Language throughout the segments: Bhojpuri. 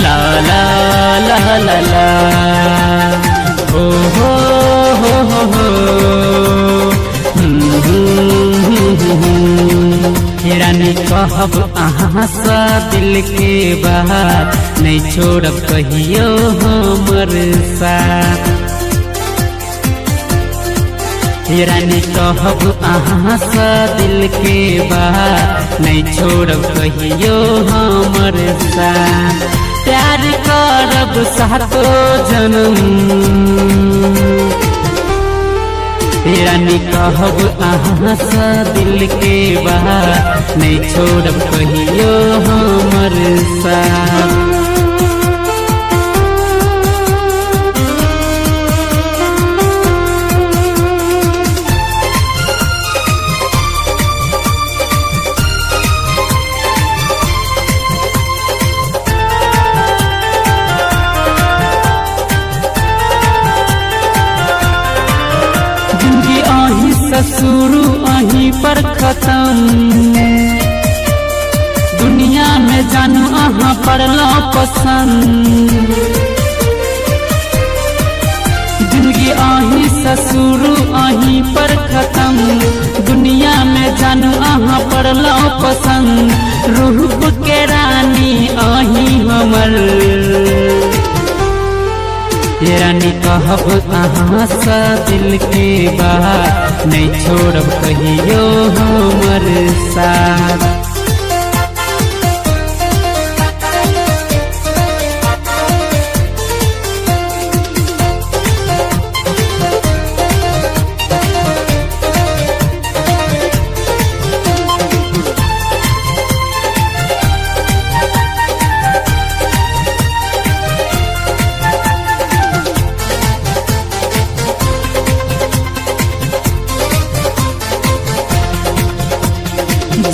ला ला ला ला ला हो हो हो हो हो रानी कहब अहाँ सा दिल के बात नहीं छोड़ब कहियो हमर साथ। रानी कहब अहाँ सा दिल के बात नहीं छोड़ब कहियो हमर साथ। प्यार करब सातो जन्म रानी कहब अहाँ सा दिल के बात नहीं छोड़ब कहियो हमर साथ। शुरू अहीं पर खत्म दुनिया में जानू अहाँ पड़लो पसंद। जिंदगी अहीं से शुरू अहीं पर खत्म दुनिया में जानू अहाँ पड़लो पसंद। रूप के रानी अहीं हमर रानी कहब अहाँ सा दिल के बात नहीं छोड़ब कहियो हमर साथ।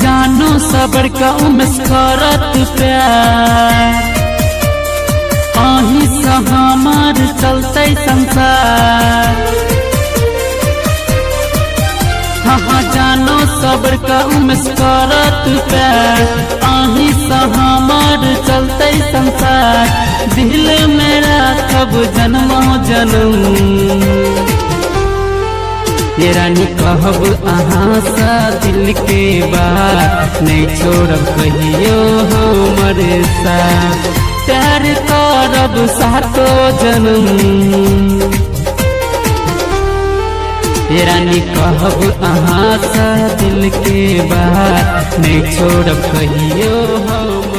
जानो सबर का उमस करत प्यार अहीं से हमार चलते संसार। हाँ जानो सबर का उमस करत प्यार अहीं से हमार चलते संसार। दिल में राखब जन्मो जन्म रानी कहब अहाँ सा दिल के बात नहीं छोड़ब कहियो हमर साथ। प्यार करब सातो जन्म रानी कहब अहाँ सा दिल के बात नहीं छोड़ब कहियो हम।